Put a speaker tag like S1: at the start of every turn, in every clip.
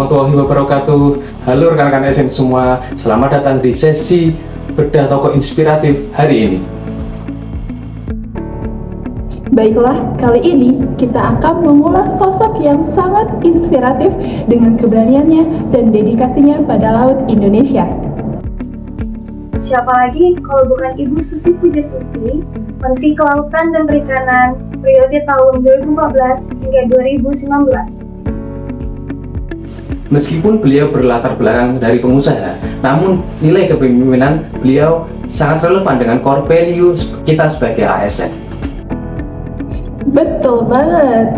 S1: warahmatullahi wabarakatuh. Halo rekan-rekan SN semua, selamat datang di sesi bedah tokoh inspiratif hari ini.
S2: Baiklah, kali ini kita akan mengulas sosok yang sangat inspiratif dengan keberaniannya dan dedikasinya pada laut Indonesia.
S3: Siapa lagi kalau bukan Ibu Susi Pujastuti, Menteri Kelautan dan Perikanan periode tahun 2014 hingga 2019.
S1: Meskipun beliau berlatar belakang dari pengusaha, namun nilai kepemimpinan beliau sangat relevan dengan core value kita sebagai ASN.
S2: Betul banget.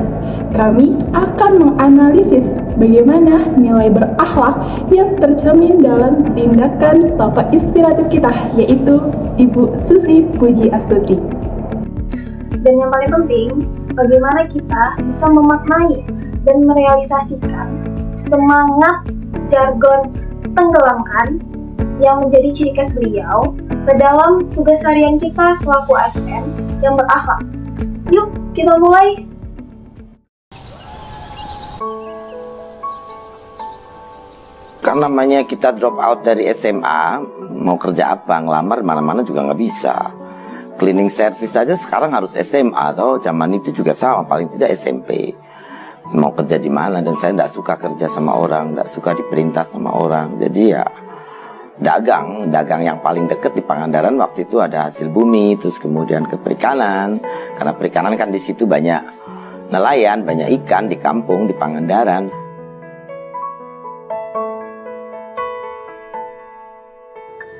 S2: Kami akan menganalisis bagaimana nilai berakhlak yang tercermin dalam tindakan tokoh inspiratif kita, yaitu Ibu Susi Pujiastuti.
S3: Dan yang paling penting, bagaimana kita bisa memaknai dan merealisasikan semangat jargon tenggelamkan yang menjadi ciri khas beliau ke dalam tugas harian kita selaku ASN yang berakhlak. Yuk, kita mulai!
S4: Kan namanya kita drop out dari SMA, mau kerja apa, ngelamar mana-mana juga nggak bisa. Cleaning service aja sekarang harus SMA, atau zaman itu juga sama, paling tidak SMP. Mau kerja di mana, dan saya nggak suka kerja sama orang, nggak suka diperintah sama orang. Jadi ya dagang yang paling deket di Pangandaran waktu itu ada hasil bumi, terus kemudian ke perikanan. Karena perikanan kan di situ banyak nelayan, banyak ikan di kampung di Pangandaran.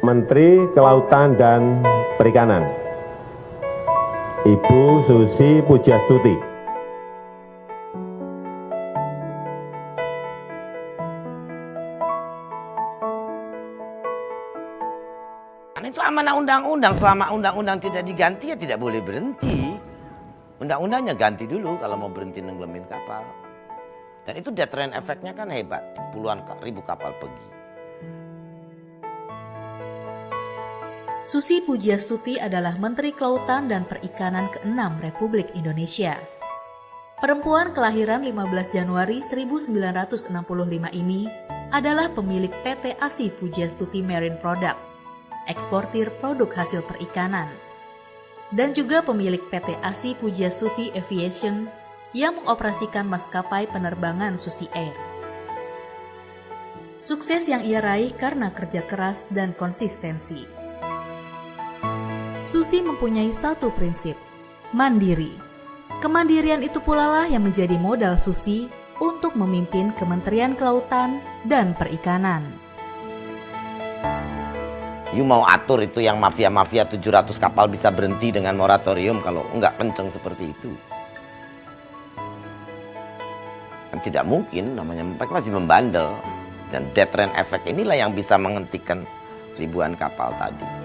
S5: Menteri Kelautan dan Perikanan, Ibu Susi Pujiastuti.
S4: Itu amanah undang-undang, selama undang-undang tidak diganti ya tidak boleh berhenti. Undang-undangnya ganti dulu kalau mau berhenti nenggelamin kapal. Dan itu death rain efeknya kan hebat, puluhan ribu kapal pergi.
S6: Susi Pujiastuti adalah Menteri Kelautan dan Perikanan ke-6 Republik Indonesia. Perempuan kelahiran 15 Januari 1965 ini adalah pemilik PT ASI Pujiastuti Marine Product, eksportir produk hasil perikanan, dan juga pemilik PT ASI Pujiastuti Aviation yang mengoperasikan maskapai penerbangan Susi Air. Sukses yang ia raih karena kerja keras dan konsistensi. Susi mempunyai satu prinsip, mandiri. Kemandirian itu pula lah yang menjadi modal Susi untuk memimpin Kementerian Kelautan dan Perikanan.
S4: You mau atur itu yang mafia-mafia 700 kapal bisa berhenti dengan moratorium kalau enggak kenceng seperti itu. Kan tidak mungkin, namanya mereka masih membandel. Dan death rain effect inilah yang bisa menghentikan ribuan kapal tadi.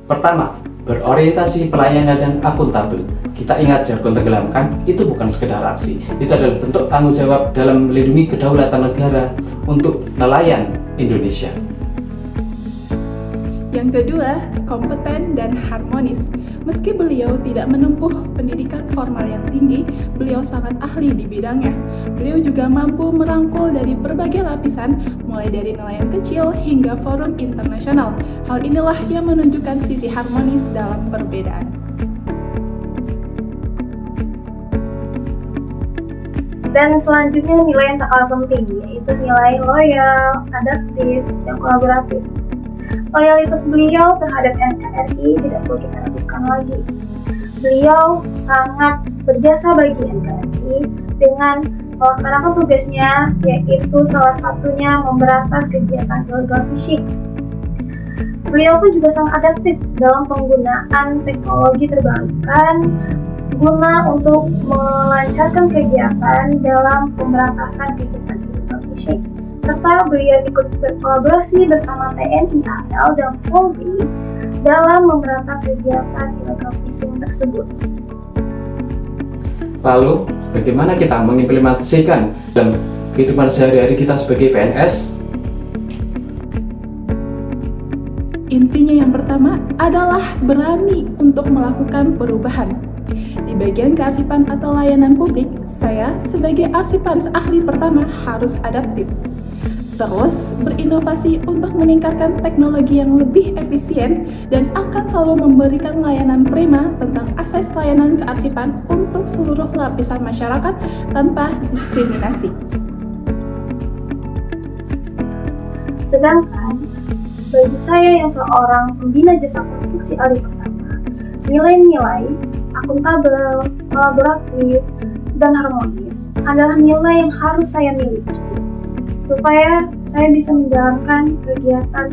S1: Pertama, berorientasi pelayanan dan akuntabel. Kita ingat jargon tenggelamkan itu bukan sekedar aksi, itu adalah bentuk tanggung jawab dalam melindungi kedaulatan negara untuk nelayan Indonesia.
S2: Yang kedua, kompeten dan harmonis. Meski beliau tidak menempuh pendidikan formal yang tinggi, beliau sangat ahli di bidangnya. Beliau juga mampu merangkul dari berbagai lapisan, mulai dari nelayan kecil hingga forum internasional. Hal inilah yang menunjukkan sisi harmonis dalam perbedaan.
S3: Dan selanjutnya nilai yang tak kalah penting, yaitu nilai loyal, adaptif, dan kolaboratif. Loyalitas beliau terhadap NKRI tidak perlu kita ragukan lagi. Beliau sangat berjasa bagi NKRI dengan melaksanakan tugasnya, yaitu salah satunya memberantas kegiatan illegal fishing. Beliau pun juga sangat adaptif dalam penggunaan teknologi terbarukan guna untuk melancarkan kegiatan dalam pemberantasan kegiatan illegal fishing. Serta beliau ikut berkolaborasi bersama TNI AL dan Polri dalam memberantas kegiatan illegal fishing tersebut.
S1: Lalu, bagaimana kita mengimplementasikan dalam kehidupan sehari-hari kita sebagai PNS?
S2: Intinya yang pertama adalah berani untuk melakukan perubahan. Di bagian kearsipan atau layanan publik, saya sebagai arsiparis ahli pertama harus adaptif. Terus berinovasi untuk meningkatkan teknologi yang lebih efisien dan akan selalu memberikan layanan prima tentang akses layanan kearsipan untuk seluruh lapisan masyarakat tanpa diskriminasi.
S3: Sedangkan bagi saya yang seorang pembina jasa konstruksi ahli pertama, nilai-nilai akuntabel, kolaboratif, dan harmonis adalah nilai yang harus saya miliki supaya saya bisa menjalankan kegiatan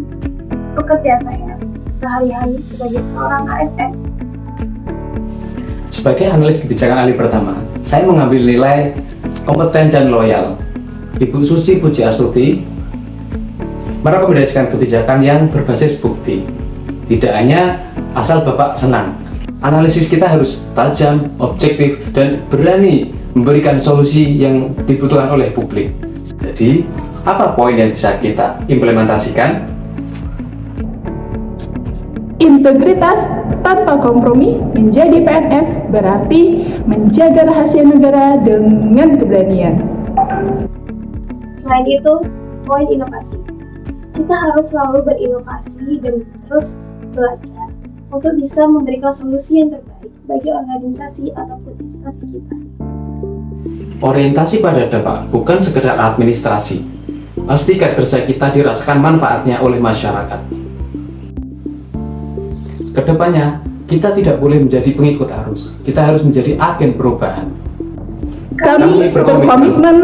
S3: pekerjaan saya sehari-hari sebagai seorang ASN.
S1: Sebagai analis kebijakan ahli pertama, saya mengambil nilai kompeten dan loyal. Ibu Susi Pujiastuti merekomendasikan kebijakan yang berbasis bukti. Tidak hanya asal Bapak senang. Analisis kita harus tajam, objektif, dan berani memberikan solusi yang dibutuhkan oleh publik. Jadi, apa poin yang bisa kita implementasikan?
S2: Integritas tanpa kompromi menjadi PNS berarti menjaga rahasia negara dengan keberanian.
S3: Selain itu, poin inovasi. Kita harus selalu berinovasi dan terus belajar untuk bisa memberikan solusi yang terbaik bagi organisasi ataupun instansi kita.
S1: Orientasi pada dampak bukan sekedar administrasi. Pastikan kerja kita dirasakan manfaatnya oleh masyarakat. Kedepannya, kita tidak boleh menjadi pengikut arus. Kita harus menjadi agen perubahan.
S2: Kami berkomitmen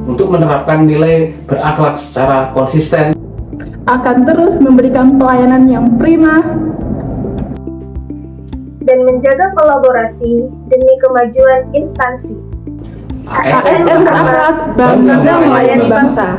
S1: Untuk menerapkan nilai berakhlak secara konsisten,
S2: akan terus memberikan pelayanan yang prima
S3: dan menjaga kolaborasi demi kemajuan instansi.
S2: ASN berakhlak, bangga melayani bangsa.